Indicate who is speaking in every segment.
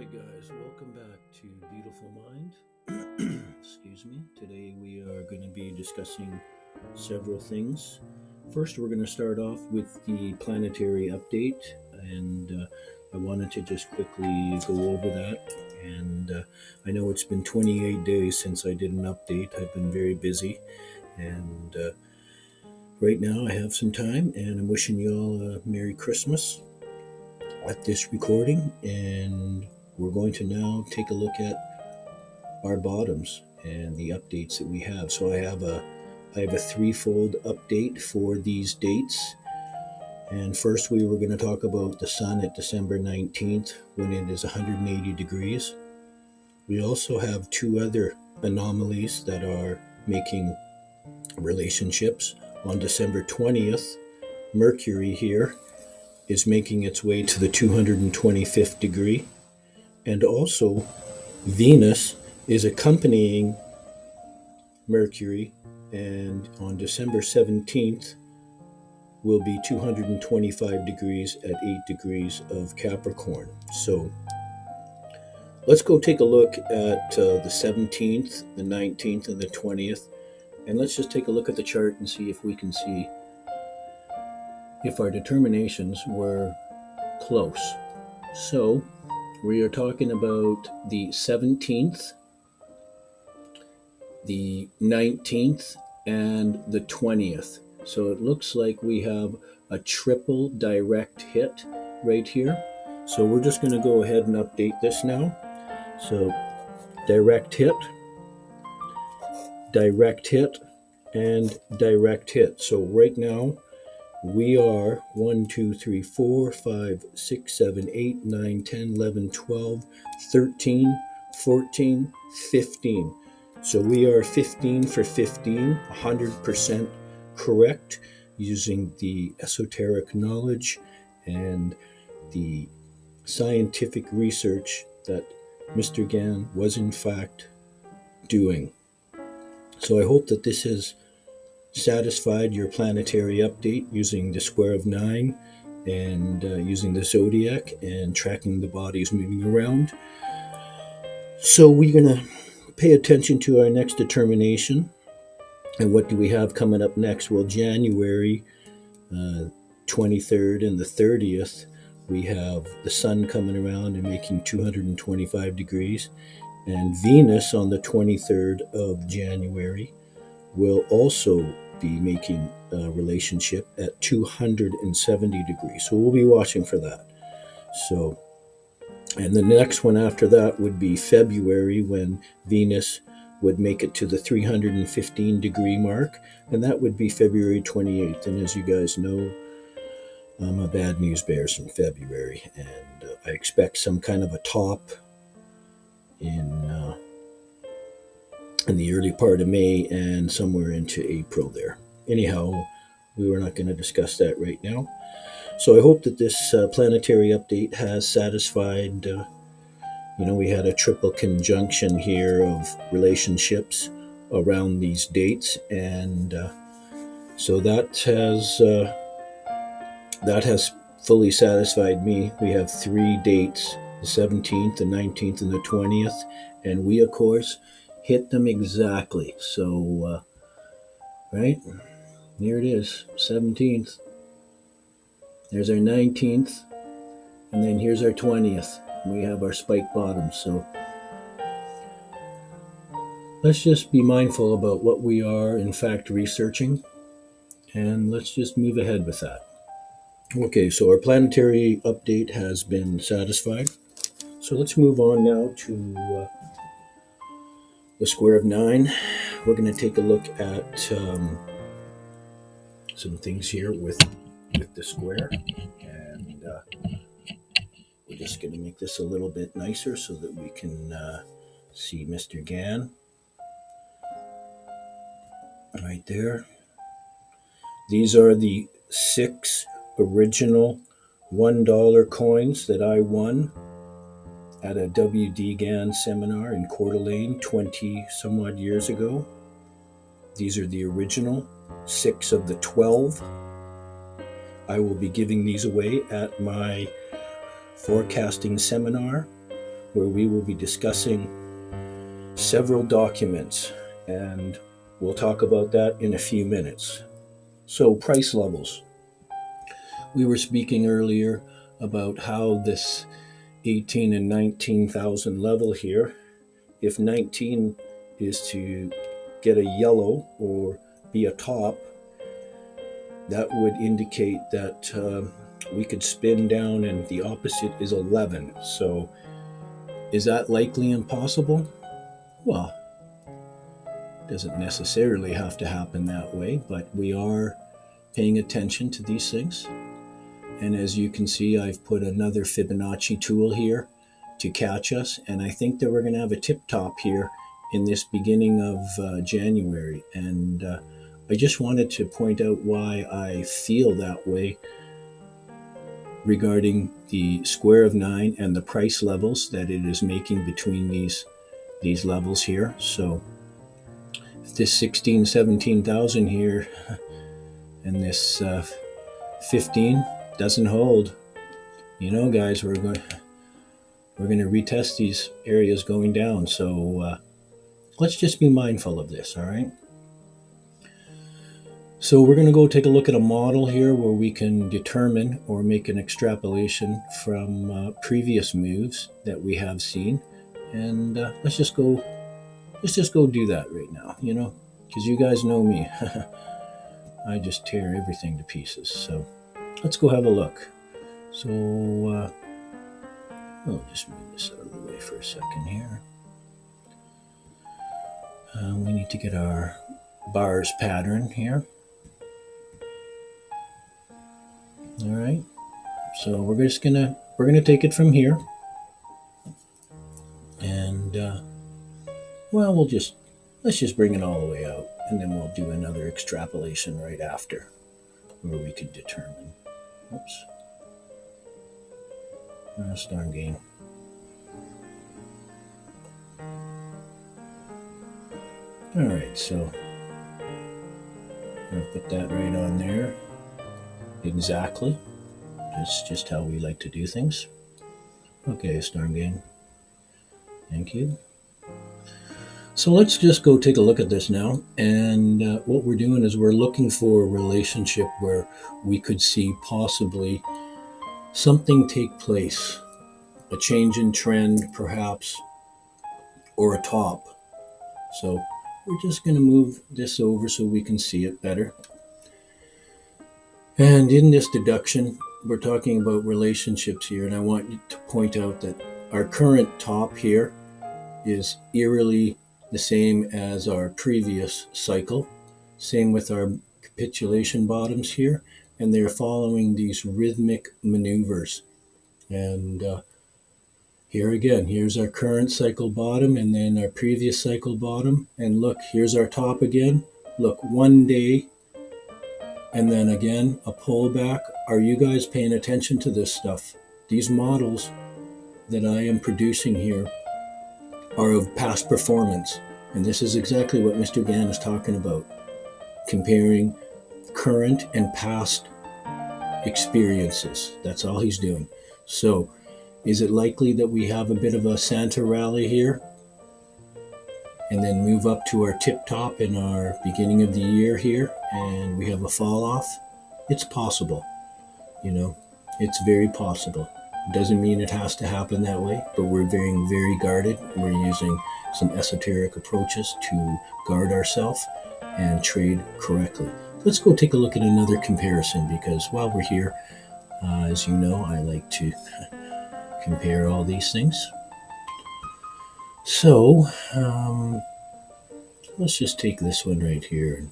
Speaker 1: Alright guys, welcome back to Beautiful Mind. Excuse me. Today we are going to be discussing several things. First, we're going to start off with the planetary update, and I wanted to just quickly go over that. And I know it's been 28 days since I did an update. I've been very busy, and right now I have some time, and I'm wishing you all a Merry Christmas at this recording. And we're going to now take a look at our bottoms and the updates that we have. So I have a threefold update for these dates. And first we were going to talk about the sun at December 19th when it is 180 degrees. We also have two other anomalies that are making relationships. On December 20th, Mercury here is making its way to the 225th degree. And also, Venus is accompanying Mercury, and on December 17th will be 225 degrees at 8 degrees of Capricorn. So let's go take a look at the 17th, the 19th, and the 20th, and let's just take a look at the chart and see if we can see if our determinations were close. So we are talking about the 17th, the 19th, and the 20th. So it looks like we have a triple direct hit right here. So we're just going to go ahead and update this now. So direct hit, and direct hit. So right now we are 1, 2, 3, 4, 5, 6, 7, 8, 9, 10, 11, 12, 13, 14, 15. So we are 15 for 15, 100% correct, using the esoteric knowledge and the scientific research that Mr. Gann was in fact doing. So I hope that this has satisfied your planetary update using the square of 9 and using the zodiac and tracking the bodies moving around. So we're going to pay attention to our next determination. And what do we have coming up next? Well, January 23rd and the 30th, we have the sun coming around and making 225 degrees. And Venus on the 23rd of January will also be making a relationship at 270 degrees. So we'll be watching for that. So, and the next one after that would be February, when Venus would make it to the 315 degree mark, and that would be February 28th. And as you guys know, I'm a bad news bears in February, and I expect some kind of a top in the early part of May and somewhere into April there. Anyhow, we were not going to discuss that right now. So I hope that this planetary update has satisfied. We had a triple conjunction here of relationships around these dates, and so that has fully satisfied me. We have 3 dates: the 17th, the 19th, and the 20th, and we, of course, hit them exactly. So, right, here it is, 17th. There's our 19th, and then here's our 20th. We have our spike bottoms. So let's just be mindful about what we are, in fact, researching, and let's just move ahead with that. Okay, so our planetary update has been satisfied. So let's move on now to the square of 9. We're going to take a look at some things here with the square, and we're just going to make this a little bit nicer so that we can see Mr. Gann right there. These are the 6 original $1 coins that I won at a W.D. Gann seminar in Coeur d'Alene 20 some odd years ago. These are the original 6 of the 12. I will be giving these away at my forecasting seminar where we will be discussing several documents, and we'll talk about that in a few minutes. So, price levels. We were speaking earlier about how this 18 and 19,000 level here, if 19 is to get a yellow or be a top, that would indicate that we could spin down and the opposite is 11. So is that likely impossible? Well, it doesn't necessarily have to happen that way, but we are paying attention to these things. And as you can see, I've put another Fibonacci tool here to catch us. And I think that we're going to have a tip top here in this beginning of January. And I just wanted to point out why I feel that way regarding the square of 9 and the price levels that it is making between these levels here. So if this 16, 17,000 here and this 15 doesn't hold, you know, guys, we're going to retest these areas going down. So let's just be mindful of this, all right? So we're going to go take a look at a model here where we can determine or make an extrapolation from previous moves that we have seen, and let's just go do that right now, you know, because you guys know me. I just tear everything to pieces. So let's go have a look. So I'll just move this out of the way for a second here. We need to get our bars pattern here. All right, so we're gonna take it from here, and well, let's just bring it all the way out, and then we'll do another extrapolation right after, where we can determine. Oops, darn game. All right, so I'm gonna put that right on there. Exactly. That's just how we like to do things. Okay, Storm Game. Thank you. So let's just go take a look at this now. And what we're doing is we're looking for a relationship where we could see possibly something take place, a change in trend perhaps, or a top. So we're just going to move this over so we can see it better. And in this deduction, we're talking about relationships here, and I want you to point out that our current top here is eerily the same as our previous cycle. Same with our capitulation bottoms here, and they're following these rhythmic maneuvers. And here again, here's our current cycle bottom, and then our previous cycle bottom. And look, here's our top again. Look, one day, and then again, a pullback. Are you guys paying attention to this stuff? These models that I am producing here are of past performance. And this is exactly what Mr. Gann is talking about. Comparing current and past experiences. That's all he's doing. So, is it likely that we have a bit of a Santa rally here? And then move up to our tip top in our beginning of the year here, and we have a fall off? It's possible, you know, it's very possible. It doesn't mean it has to happen that way, but we're being very guarded. We're using some esoteric approaches to guard ourselves and trade correctly. Let's go take a look at another comparison, because while we're here, as you know, I like to compare all these things. So, let's just take this one right here. And,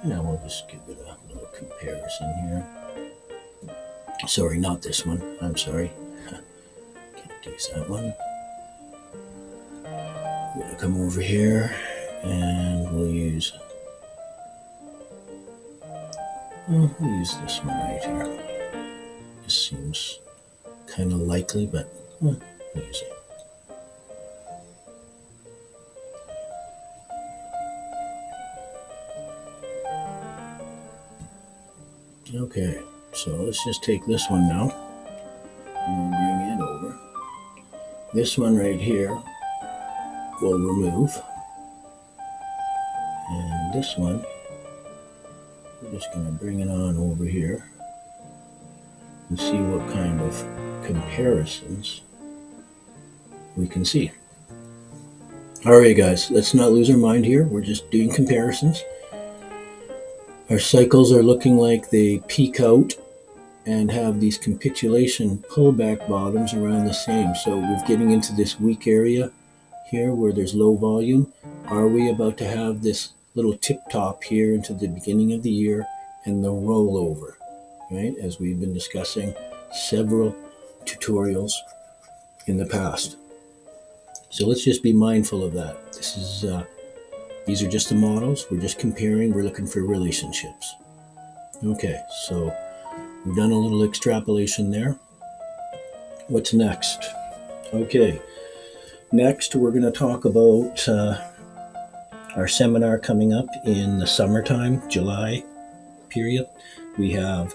Speaker 1: yeah, we'll just give it a little comparison here. Sorry, not this one. I'm sorry. Can't use that one. I'm going to come over here and we'll use this one right here. This seems kind of likely, but we'll use it. Okay, so let's just take this one now, and we'll bring it over. This one right here we'll remove. And this one, we're just going to bring it on over here and see what kind of comparisons we can see. Alright guys, let's not lose our mind here. We're just doing comparisons. Our cycles are looking like they peak out and have these capitulation pullback bottoms around the same. So we're getting into this weak area here where there's low volume. Are we about to have this little tip top here into the beginning of the year and the rollover, right? As we've been discussing several tutorials in the past. So let's just be mindful of that. These are just the models. We're just comparing. We're looking for relationships. Okay, so we've done a little extrapolation there. What's next? Okay, next we're going to talk about our seminar coming up in the summertime, July period. We have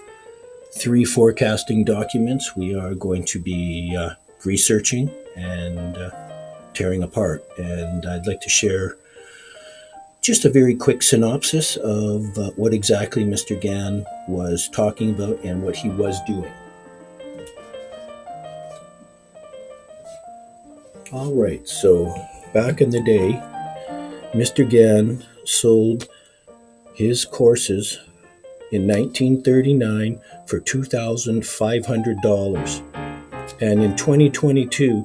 Speaker 1: 3 forecasting documents we are going to be researching and tearing apart. And I'd like to share just a very quick synopsis of what exactly Mr. Gann was talking about and what he was doing. All right, so back in the day, Mr. Gann sold his courses in 1939 for $2,500. And in 2022,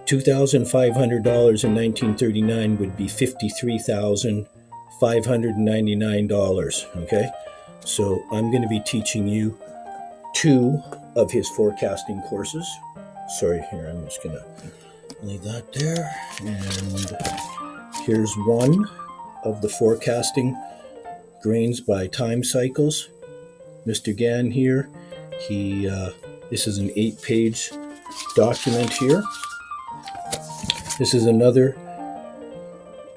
Speaker 1: $2,500 in 1939 would be $53,599, okay? So I'm going to be teaching you 2 of his forecasting courses. Sorry, here, I'm just going to leave that there. And here's one of the forecasting grains by time cycles. Mr. Gann here, this is an 8-page document here. This is another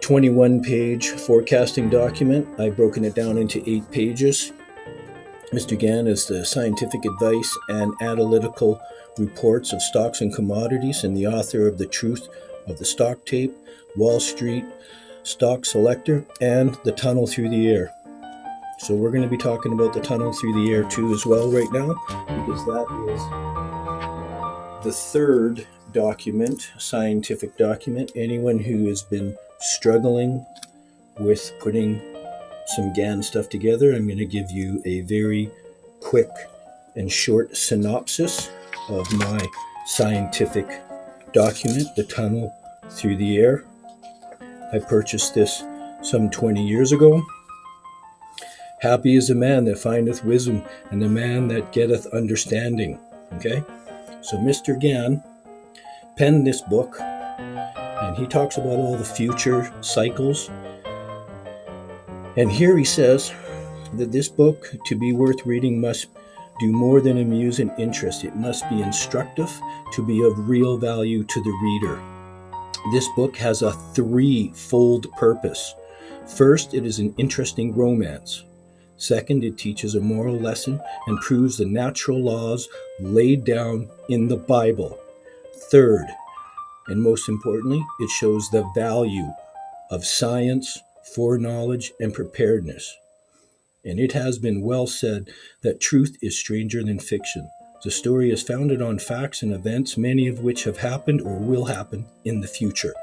Speaker 1: 21-page forecasting document. I've broken it down into 8 pages. Mr. Gann is the scientific advice and analytical reports of stocks and commodities and the author of The Truth of the Stock Tape, Wall Street Stock Selector, and The Tunnel Through the Air. So we're going to be talking about The Tunnel Through the Air too as well right now, because that is the 3rd document, scientific document. Anyone who has been struggling with putting some Gann stuff together, I'm going to give you a very quick and short synopsis of my scientific document, The Tunnel Through the Air. I purchased this some 20 years ago. Happy is the man that findeth wisdom, and the man that getteth understanding. Okay? So Mr. Gann penned this book, and he talks about all the future cycles. And here he says that this book, to be worth reading, must do more than amuse and interest. It must be instructive to be of real value to the reader. This book has a 3-fold purpose. First, it is an interesting romance. Second, it teaches a moral lesson and proves the natural laws laid down in the Bible. Third, and most importantly, it shows the value of science, foreknowledge, and preparedness. And it has been well said that truth is stranger than fiction. The story is founded on facts and events, many of which have happened or will happen in the future.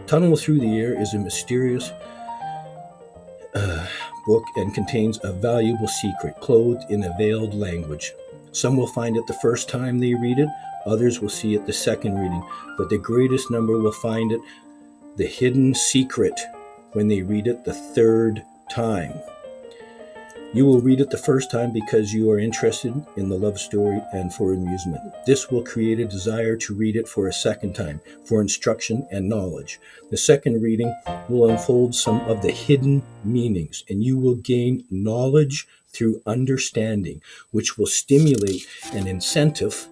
Speaker 1: Tunnel Through the Air is a mysterious book and contains a valuable secret clothed in a veiled language. Some will find it the first time they read it, others will see it the second reading, but the greatest number will find it the hidden secret when they read it the 3rd time. You will read it the first time because you are interested in the love story and for amusement. This will create a desire to read it for a second time, for instruction and knowledge. The second reading will unfold some of the hidden meanings, and you will gain knowledge through understanding, which will stimulate an incentive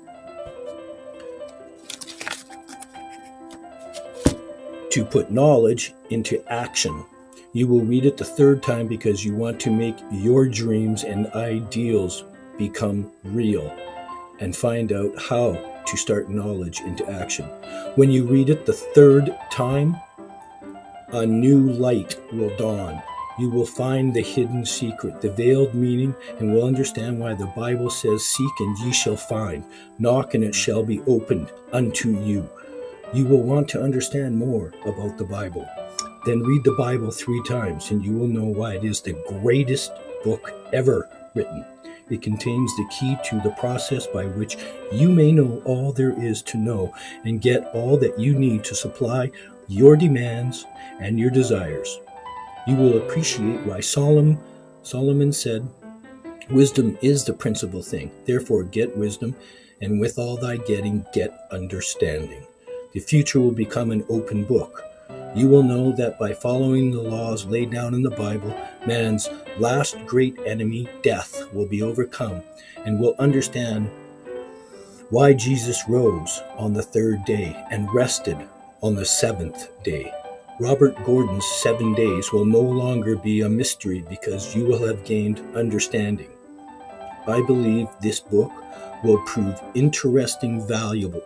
Speaker 1: to put knowledge into action. You will read it the 3rd time because you want to make your dreams and ideals become real. and find out how to start knowledge into action. When you read it the third time, a new light will dawn. You will find the hidden secret, the veiled meaning, and will understand why the Bible says, "Seek and ye shall find. Knock and it shall be opened unto you." You will want to understand more about the Bible. Then read the Bible 3 times, and you will know why it is the greatest book ever written. It contains the key to the process by which you may know all there is to know and get all that you need to supply your demands and your desires. You will appreciate why Solomon said, "Wisdom is the principal thing. Therefore get wisdom, and with all thy getting, get understanding." The future will become an open book. You will know that by following the laws laid down in the Bible, man's last great enemy, death, will be overcome, and will understand why Jesus rose on the 3rd day and rested on the 7th day. Robert Gordon's 7 days will no longer be a mystery because you will have gained understanding. I believe this book will prove interesting, valuable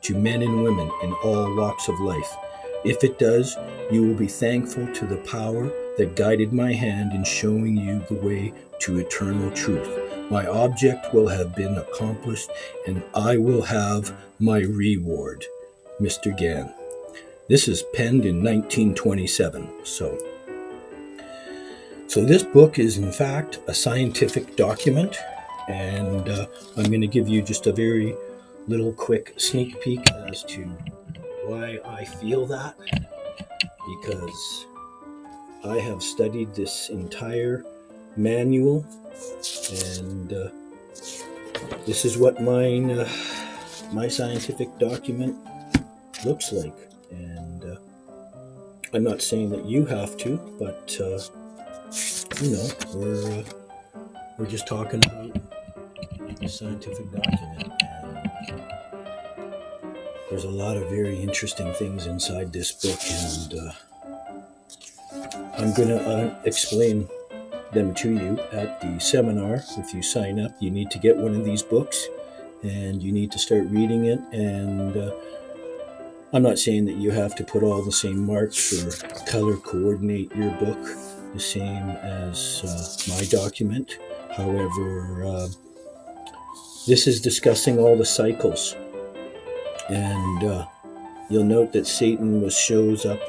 Speaker 1: to men and women in all walks of life. If it does, you will be thankful to the power that guided my hand in showing you the way to eternal truth. My object will have been accomplished, and I will have my reward. Mr. Gann. This is penned in 1927. So this book is in fact a scientific document, and I'm going to give you just a very little quick sneak peek as to why I feel that, because I have studied this entire manual, and this is what my scientific document looks like. And I'm not saying that you have to, but we're just talking about a scientific document, and there's a lot of very interesting things inside this book, and I'm going to explain them to you at the seminar. If you sign up, you need to get one of these books, and you need to start reading it. And I'm not saying that you have to put all the same marks or color coordinate your book the same as my document. However, this is discussing all the cycles, and you'll note that Satan shows up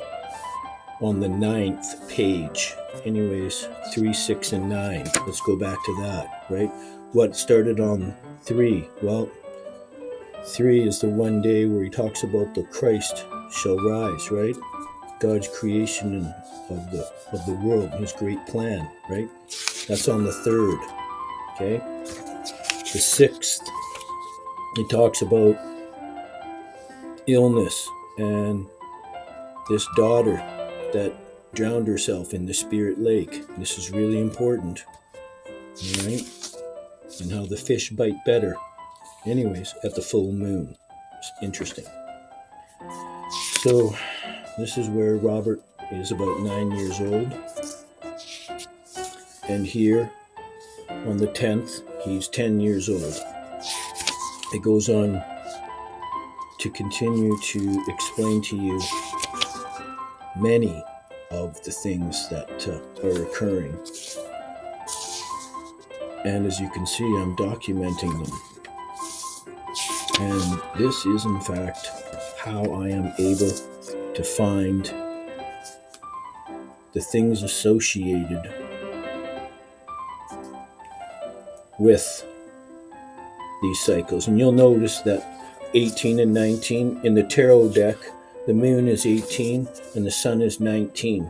Speaker 1: on the 9th page. Anyways, 3, 6, and 9. Let's go back to that, right? What started on 3? Well, 3 is the one day where he talks about the Christ shall rise, right? God's creation of the world, his great plan, right? That's on the 3rd, okay? The 6th, he talks about illness and this daughter that drowned herself in the Spirit Lake. This is really important, all right? And how the fish bite better. Anyways, at the full moon. It's interesting. So this is where Robert is about 9 years old. And here on the 10th, he's 10 years old. It goes on to continue to explain to you many of the things that are occurring. And as you can see, I'm documenting them. And this is, in fact, how I am able to find the things associated with these cycles. And you'll notice that 18 and 19 in the tarot deck, the moon is 18 and the sun is 19.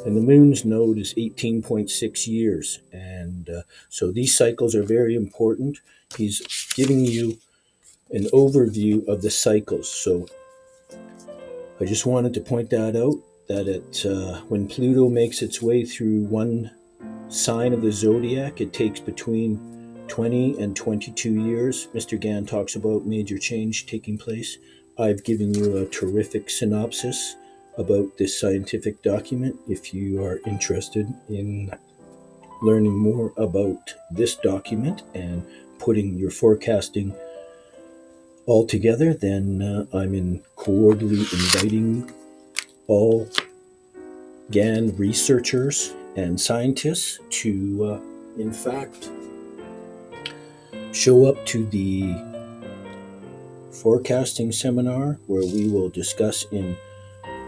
Speaker 1: And the moon's node is 18.6 years. And so these cycles are very important. He's giving you an overview of the cycles. So I just wanted to point that out, that when Pluto makes its way through one sign of the zodiac, it takes between 20 and 22 years. Mr. Gann talks about major change taking place. I've given you a terrific synopsis about this scientific document. If you are interested in learning more about this document and putting your forecasting all together, then I'm cordially inviting all GAN researchers and scientists to, in fact, show up to the forecasting seminar where we will discuss in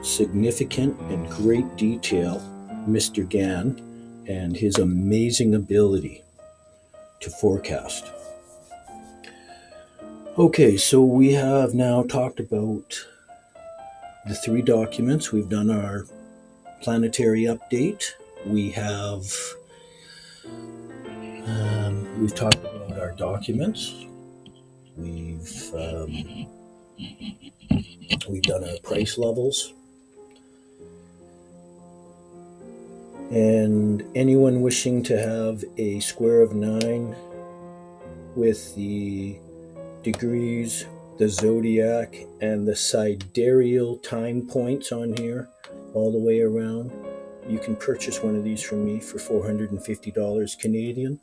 Speaker 1: significant and great detail Mr. GAN and his amazing ability to forecast. Okay, so we have now talked about the 3 documents. We've done our planetary update. We've talked about our documents. We've done our price levels. And anyone wishing to have a square of 9 with the degrees, the zodiac, and the sidereal time points on here all the way around, you can purchase one of these from me for $450 Canadian.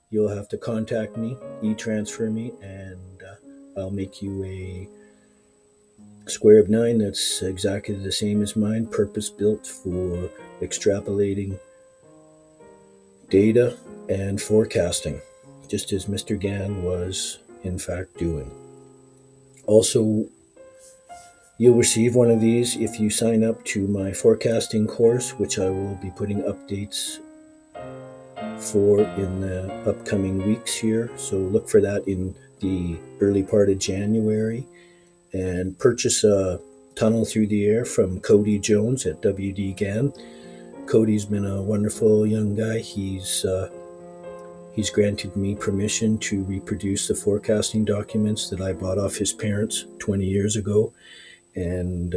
Speaker 1: You'll have to contact me, e-transfer me, and I'll make you a square of 9 that's exactly the same as mine, purpose-built for extrapolating data and forecasting, just as Mr. GAN was in fact doing. Also, you'll receive one of these if you sign up to my forecasting course, which I will be putting updates for in the upcoming weeks here. So look for that in the early part of January, and purchase a tunnel through the air from Cody Jones at WD GAN. Cody's been a wonderful young guy. He's granted me permission to reproduce the forecasting documents that I bought off his parents 20 years ago. And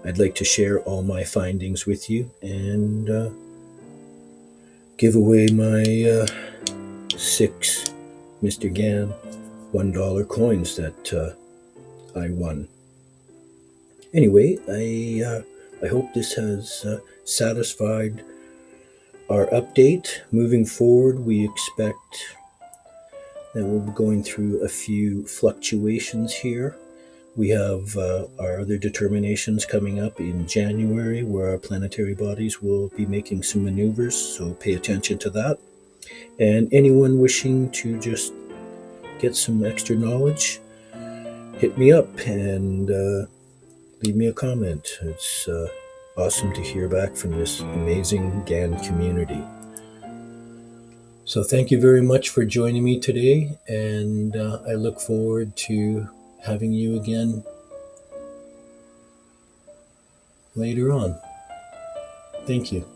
Speaker 1: I'd like to share all my findings with you and give away my 6 Mr. GAN $1 coins that I won. Anyway, I hope this has satisfied our update. Moving forward, we expect that we'll be going through a few fluctuations here. We have our other determinations coming up in January, where our planetary bodies will be making some maneuvers, so pay attention to that. And anyone wishing to just get some extra knowledge, hit me up and leave me a comment. It's awesome to hear back from this amazing GAN community. So thank you very much for joining me today, and I look forward to having you again later on. Thank you.